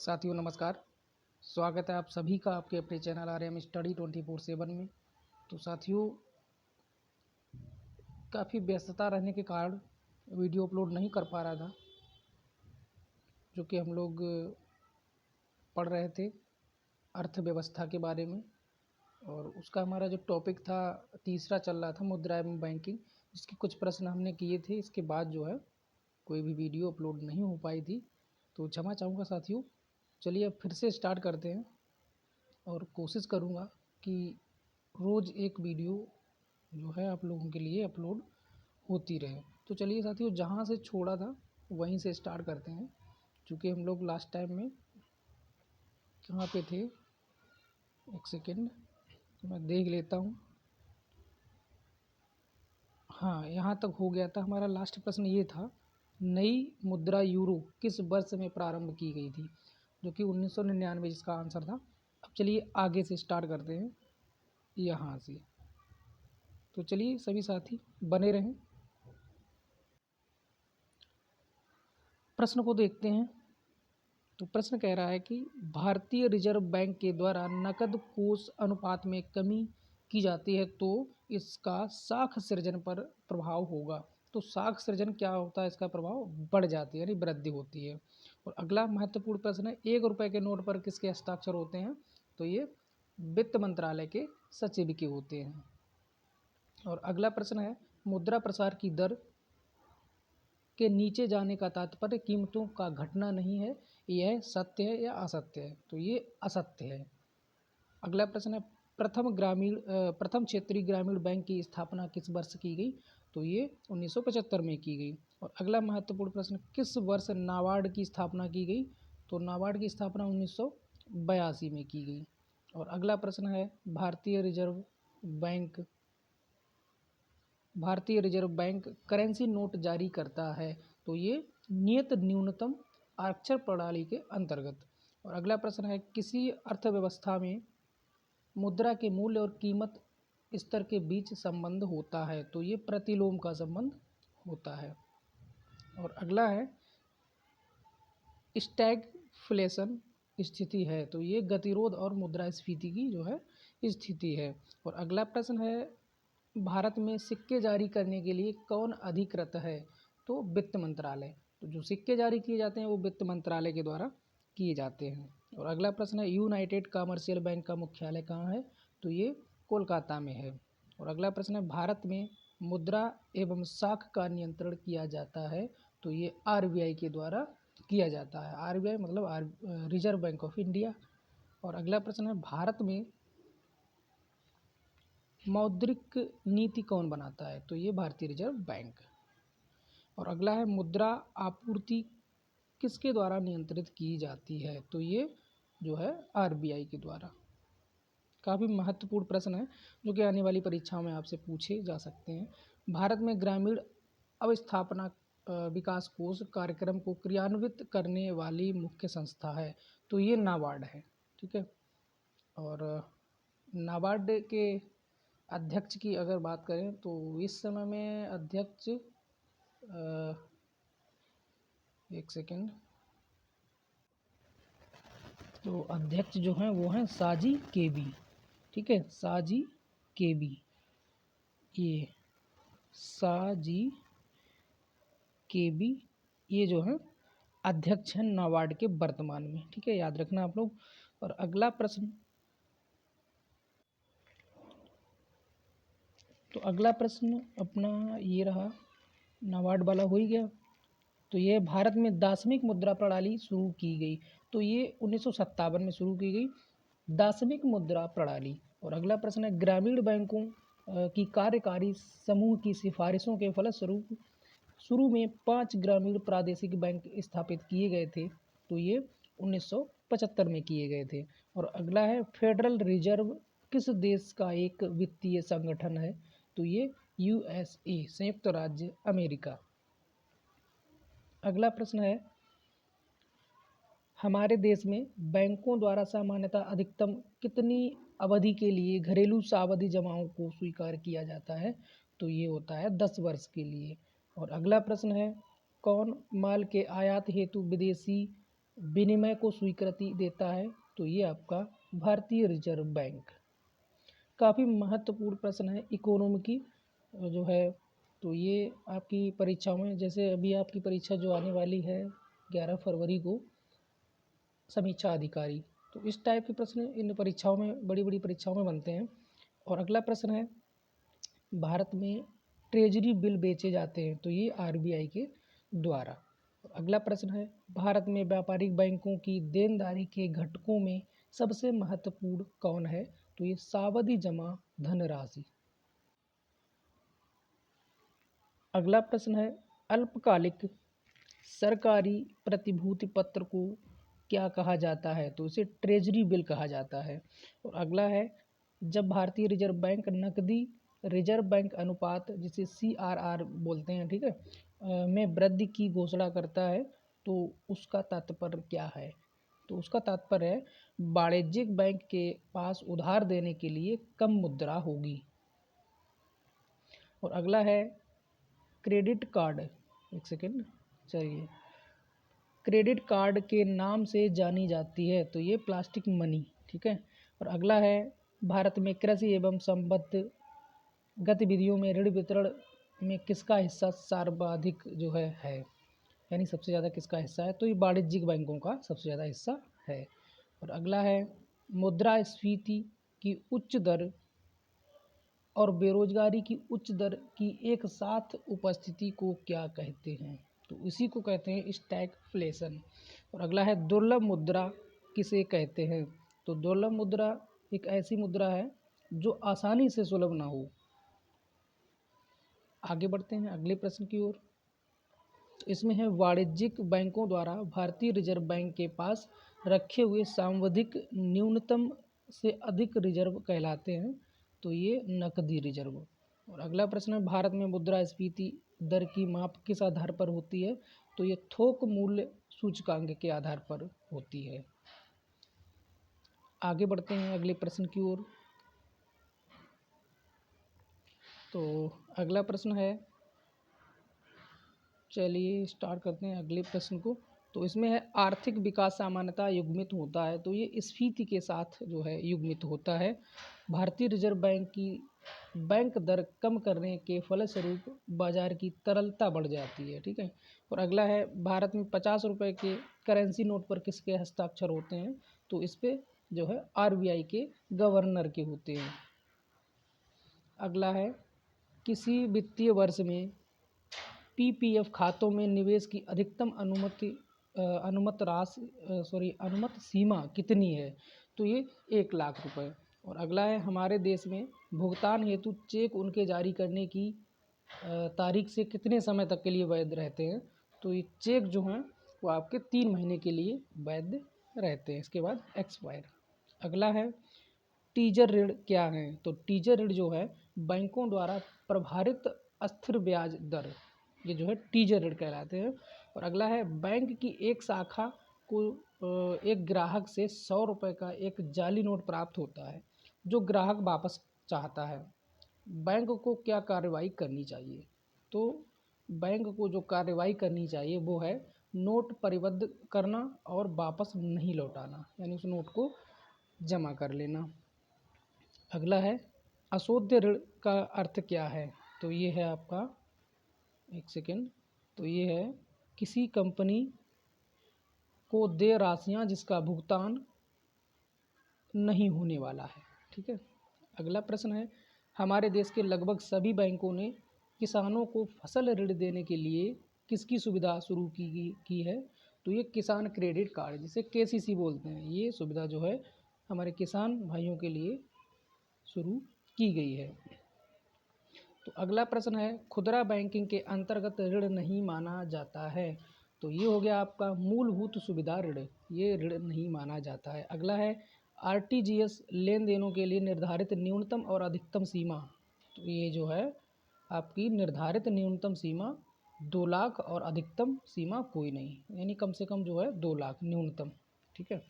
साथियों नमस्कार। स्वागत है आप सभी का आपके अपने चैनल RM स्टडी 24/7 में। तो साथियों, काफ़ी व्यस्तता रहने के कारण वीडियो अपलोड नहीं कर पा रहा था, जो कि हम लोग पढ़ रहे थे अर्थव्यवस्था के बारे में। और उसका हमारा जो टॉपिक था तीसरा चल रहा था, मुद्रा एवं बैंकिंग, जिसके कुछ प्रश्न हमने किए थे। इसके बाद जो है कोई भी वीडियो अपलोड नहीं हो पाई थी, तो क्षमा चाहूँगा साथियों। चलिए अब फिर से स्टार्ट करते हैं और कोशिश करूँगा कि रोज़ एक वीडियो जो है आप लोगों के लिए अपलोड होती रहे। तो चलिए साथियों, जहाँ से छोड़ा था वहीं से स्टार्ट करते हैं। चूँकि हम लोग लास्ट टाइम में कहाँ पे थे, एक सेकेंड मैं देख लेता हूँ। हाँ, यहाँ तक हो गया था। हमारा लास्ट प्रश्न ये था, नई मुद्रा यूरो किस वर्ष में प्रारंभ की गई थी, जो कि 1999 जिसका आंसर था। अब चलिए आगे से स्टार्ट करते हैं यहाँ से। तो चलिए सभी साथी बने रहें। प्रश्न को देखते हैं। तो प्रश्न कह रहा है कि भारतीय रिजर्व बैंक के द्वारा नकद कोष अनुपात में कमी की जाती है तो इसका साख सृजन पर प्रभाव होगा। तो साख सृजन क्या होता है, इसका प्रभाव बढ़ जाती है, यानी वृद्धि होती है। और अगला महत्वपूर्ण प्रश्न है, 1 रुपये के नोट पर किसके हस्ताक्षर होते हैं? तो ये वित्त मंत्रालय के सचिव के होते हैं। और अगला प्रश्न है, मुद्रा प्रसार की दर के नीचे जाने का तात्पर्य कीमतों का घटना नहीं है, यह सत्य है या असत्य है? तो ये असत्य है। अगला प्रश्न है, प्रथम क्षेत्रीय ग्रामीण बैंक की स्थापना किस वर्ष की गई? तो ये 1975 में की गई। और अगला महत्वपूर्ण प्रश्न, किस वर्ष नाबार्ड की स्थापना की गई? तो नाबार्ड की स्थापना 1982 में की गई। और अगला प्रश्न है, भारतीय रिजर्व बैंक करेंसी नोट जारी करता है, तो ये नियत न्यूनतम अक्षर प्रणाली के अंतर्गत। और अगला प्रश्न है, किसी अर्थव्यवस्था में मुद्रा के मूल्य और कीमत स्तर के बीच संबंध होता है? तो ये प्रतिलोम का संबंध होता है। और अगला है, स्टैगफ्लेशन स्थिति है, तो ये गतिरोध और मुद्रास्फीति की जो है स्थिति है। और अगला प्रश्न है, भारत में सिक्के जारी करने के लिए कौन अधिकृत है? तो वित्त मंत्रालय। तो जो सिक्के जारी किए जाते हैं वो वित्त मंत्रालय के द्वारा किए जाते हैं। और अगला प्रश्न है, यूनाइटेड कमर्शियल बैंक का मुख्यालय कहाँ है? तो ये कोलकाता में है। और अगला प्रश्न है, भारत में मुद्रा एवं साख का नियंत्रण किया जाता है, तो ये RBI के द्वारा किया जाता है। RBI मतलब रिजर्व बैंक ऑफ इंडिया। और अगला प्रश्न है, भारत में मौद्रिक नीति कौन बनाता है? तो ये भारतीय रिजर्व बैंक। और अगला है, मुद्रा आपूर्ति किसके द्वारा नियंत्रित की जाती है? तो ये जो है RBI के द्वारा। काफ़ी महत्वपूर्ण प्रश्न है जो कि आने वाली परीक्षाओं में आपसे पूछे जा सकते हैं। भारत में ग्रामीण अवस्थापना विकास कोष कार्यक्रम को क्रियान्वित करने वाली मुख्य संस्था है, तो ये नाबार्ड है। ठीक है। और नाबार्ड के अध्यक्ष की अगर बात करें तो इस समय में अध्यक्ष एक सेकेंड, तो अध्यक्ष जो हैं वो हैं साजी केबी। ठीक है, साजी केबी, ये साजी केबी ये जो है अध्यक्ष हैं नाबार्ड के वर्तमान में। ठीक है, याद रखना आप लोग। और अगला प्रश्न, तो अगला प्रश्न अपना ये रहा, नाबार्ड वाला हो ही गया। तो ये भारत में दार्शनिक मुद्रा प्रणाली शुरू की गई, तो ये 1957 में शुरू की गई दार्शनिक मुद्रा प्रणाली। और अगला प्रश्न है, ग्रामीण बैंकों की कार्यकारी समूह की सिफारिशों के फलस्वरूप शुरू में 5 ग्रामीण प्रादेशिक बैंक स्थापित किए गए थे, तो ये 1975 में किए गए थे। और अगला है, फेडरल रिजर्व किस देश का एक वित्तीय संगठन है? तो ये USA संयुक्त राज्य अमेरिका। अगला प्रश्न है, हमारे देश में बैंकों द्वारा सामान्यतः अधिकतम कितनी अवधि के लिए घरेलू सावधि जमाओं को स्वीकार किया जाता है? तो ये होता है 10 वर्ष के लिए। और अगला प्रश्न है, कौन माल के आयात हेतु विदेशी विनिमय को स्वीकृति देता है? तो ये आपका भारतीय रिजर्व बैंक। काफ़ी महत्वपूर्ण प्रश्न है इकोनॉमी की जो है, तो ये आपकी परीक्षाओं में, जैसे अभी आपकी परीक्षा जो आने वाली है 11 फरवरी को, समीक्षा अधिकारी, तो इस टाइप के प्रश्न इन परीक्षाओं में, बड़ी बड़ी परीक्षाओं में बनते हैं। और अगला प्रश्न है, भारत में ट्रेजरी बिल बेचे जाते हैं? तो ये आरबीआई के द्वारा। अगला प्रश्न है, भारत में व्यापारिक बैंकों की देनदारी के घटकों में सबसे महत्वपूर्ण कौन है? तो ये सावधि जमा धनराशि। अगला प्रश्न है, अल्पकालिक सरकारी प्रतिभूति पत्र को क्या कहा जाता है? तो इसे ट्रेजरी बिल कहा जाता है। और अगला है, जब भारतीय रिजर्व बैंक नकदी रिजर्व बैंक अनुपात, जिसे CRR बोलते हैं, ठीक है, में वृद्धि की घोषणा करता है, तो उसका तात्पर्य क्या है? तो उसका तात्पर्य है वाणिज्यिक बैंक के पास उधार देने के लिए कम मुद्रा होगी। और अगला है, क्रेडिट कार्ड, एक सेकेंड, चलिए, क्रेडिट कार्ड के नाम से जानी जाती है? तो ये प्लास्टिक मनी, ठीक है। और अगला है, भारत में कृषि एवं संबद्ध गतिविधियों में ऋण वितरण में किसका हिस्सा सर्वाधिक जो है, यानी सबसे ज़्यादा किसका हिस्सा है? तो ये वाणिज्यिक बैंकों का सबसे ज़्यादा हिस्सा है। और अगला है, मुद्रास्फीति की उच्च दर और बेरोजगारी की उच्च दर की एक साथ उपस्थिति को क्या कहते हैं? तो इसी को कहते हैं स्टैगफ्लेशन। और अगला है, दुर्लभ मुद्रा किसे कहते हैं? तो दुर्लभ मुद्रा एक ऐसी मुद्रा है जो आसानी से सुलभ ना हो। आगे बढ़ते हैं अगले प्रश्न की ओर। इसमें है, वाणिज्यिक बैंकों द्वारा भारतीय रिजर्व बैंक के पास रखे हुए सांविधिक न्यूनतम से अधिक रिजर्व कहलाते हैं? तो ये नकदी रिजर्व। और अगला प्रश्न है, भारत में मुद्रास्फीति दर की माप किस आधार पर होती है? तो ये थोक मूल्य सूचकांक के आधार पर होती है। आगे बढ़ते हैं अगले प्रश्न की ओर। तो अगला प्रश्न है, चलिए स्टार्ट करते हैं अगले प्रश्न को। तो इसमें है, आर्थिक विकास सामान्यतः युग्मित होता है? तो ये स्फीति के साथ जो है युग्मित होता है। भारतीय रिजर्व बैंक की बैंक दर कम करने के फलस्वरूप बाजार की तरलता बढ़ जाती है, ठीक है। और अगला है, भारत में 50 रुपये के करेंसी नोट पर किसके हस्ताक्षर होते हैं? तो इस पे जो है आरबीआई के गवर्नर के होते हैं। अगला है, किसी वित्तीय वर्ष में पीपीएफ खातों में निवेश की अधिकतम अनुमत सीमा कितनी है? तो ये 1 लाख रुपए। और अगला है, हमारे देश में भुगतान हेतु चेक उनके जारी करने की तारीख से कितने समय तक के लिए वैध रहते हैं? तो ये चेक जो हैं वो आपके 3 महीने के लिए वैध रहते हैं, इसके बाद एक्सपायर। अगला है, टीजर ऋण क्या है? तो टीजर ऋण जो है बैंकों द्वारा प्रभारित अस्थिर ब्याज दर, ये जो है टीजर ऋण कहलाते हैं। और अगला है, बैंक की एक शाखा को एक ग्राहक से 100 रुपये का एक जाली नोट प्राप्त होता है जो ग्राहक वापस चाहता है, बैंक को क्या कार्रवाई करनी चाहिए? तो बैंक को जो कार्रवाई करनी चाहिए वो है नोट परिबद्ध करना और वापस नहीं लौटाना, यानी उस नोट को जमा कर लेना। अगला है, अशोध्य ऋण का अर्थ क्या है? तो ये है आपका, एक सेकेंड, तो ये है किसी कंपनी को देय राशियाँ जिसका भुगतान नहीं होने वाला है, ठीक है। अगला प्रश्न है, हमारे देश के लगभग सभी बैंकों ने किसानों को फसल ऋण देने के लिए किसकी सुविधा शुरू की है? तो ये किसान क्रेडिट कार्ड, जिसे केसीसी बोलते हैं, ये सुविधा जो है हमारे किसान भाइयों के लिए शुरू की गई है। तो अगला प्रश्न है, खुदरा बैंकिंग के अंतर्गत ऋण नहीं माना जाता है? तो ये हो गया आपका मूलभूत सुविधा ऋण, ये ऋण नहीं माना जाता है। अगला है, आरटीजीएस लेन देनों के लिए निर्धारित न्यूनतम और अधिकतम सीमा। तो ये जो है आपकी निर्धारित न्यूनतम सीमा 2 लाख और अधिकतम सीमा कोई नहीं, यानी कम से कम जो है 2 लाख न्यूनतम, ठीक है।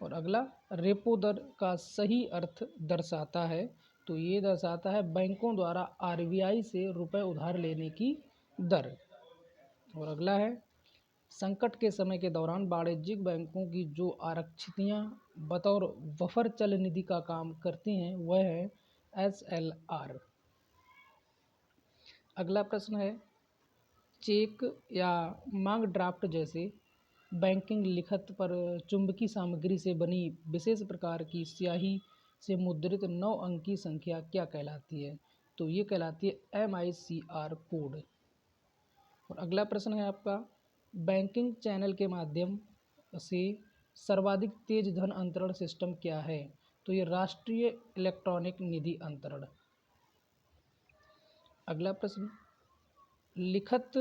और अगला, रेपो दर का सही अर्थ दर्शाता है? तो ये दर्शाता है बैंकों द्वारा आरबीआई से रुपए उधार लेने की दर। और अगला है, संकट के समय के दौरान वाणिज्यिक बैंकों की जो आरक्षितियाँ बतौर बफर चल निधि का काम करती हैं वह है SLR। अगला प्रश्न है, चेक या मांग ड्राफ्ट जैसे बैंकिंग लिखत पर चुंबकीय सामग्री से बनी विशेष प्रकार की स्याही से मुद्रित 9 अंक की संख्या क्या कहलाती है? तो ये कहलाती है MICR कोड। और अगला प्रश्न है आपका, बैंकिंग चैनल के माध्यम से सर्वाधिक तेज धन अंतरण सिस्टम क्या है? तो ये राष्ट्रीय इलेक्ट्रॉनिक निधि अंतरण। अगला प्रश्न, लिखत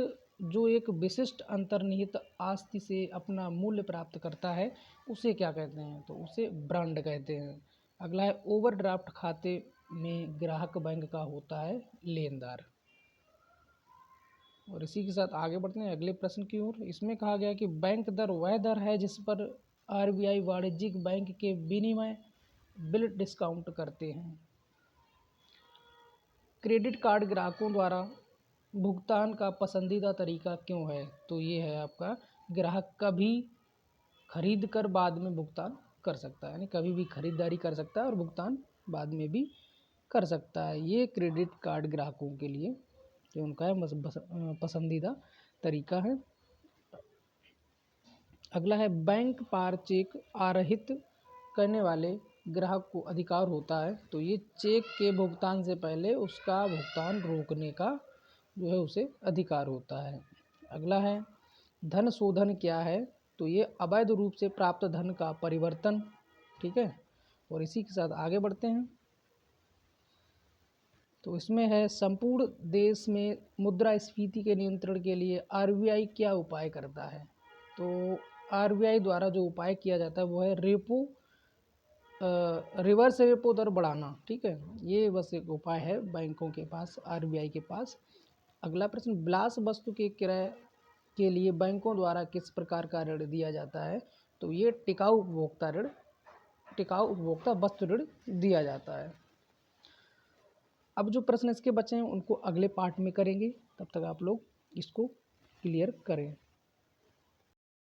जो एक विशिष्ट अंतर्निहित आस्ति से अपना मूल्य प्राप्त करता है उसे क्या कहते हैं? तो उसे ब्रांड कहते हैं। अगला है, ओवरड्राफ्ट खाते में ग्राहक बैंक का होता है लेनदार। और इसी के साथ आगे बढ़ते हैं अगले प्रश्न की ओर। इसमें कहा गया कि बैंक दर वह दर है जिस पर RBI वाणिज्यिक बैंक के विनिमय बिल डिस्काउंट करते हैं। क्रेडिट कार्ड ग्राहकों द्वारा भुगतान का पसंदीदा तरीका क्यों है? तो ये है आपका, ग्राहक कभी खरीद कर बाद में भुगतान कर सकता है, यानी कभी भी खरीदारी कर सकता है और भुगतान बाद में भी कर सकता है। ये क्रेडिट कार्ड ग्राहकों के लिए जो उनका है पसंदीदा तरीका है। अगला है, बैंक पार चेक आहरित करने वाले ग्राहक को अधिकार होता है। तो ये चेक के भुगतान से पहले उसका भुगतान रोकने का जो है उसे अधिकार होता है। अगला है, धन शोधन क्या है? तो ये अवैध रूप से प्राप्त धन का परिवर्तन। ठीक है, और इसी के साथ आगे बढ़ते हैं। तो इसमें है, संपूर्ण देश में मुद्रास्फीति के नियंत्रण के लिए RBI क्या उपाय करता है? तो RBI द्वारा जो उपाय किया जाता है वो है रिवर्स रेपो दर बढ़ाना। ठीक है, ये बस एक उपाय है बैंकों के पास, RBI के पास। अगला प्रश्न, विलास वस्तु के क्रय के लिए बैंकों द्वारा किस प्रकार का ऋण दिया जाता है? तो ये टिकाऊ उपभोक्ता वस्तु ऋण दिया जाता है। अब जो प्रश्न इसके बचे हैं उनको अगले पार्ट में करेंगे, तब तक आप लोग इसको क्लियर करें।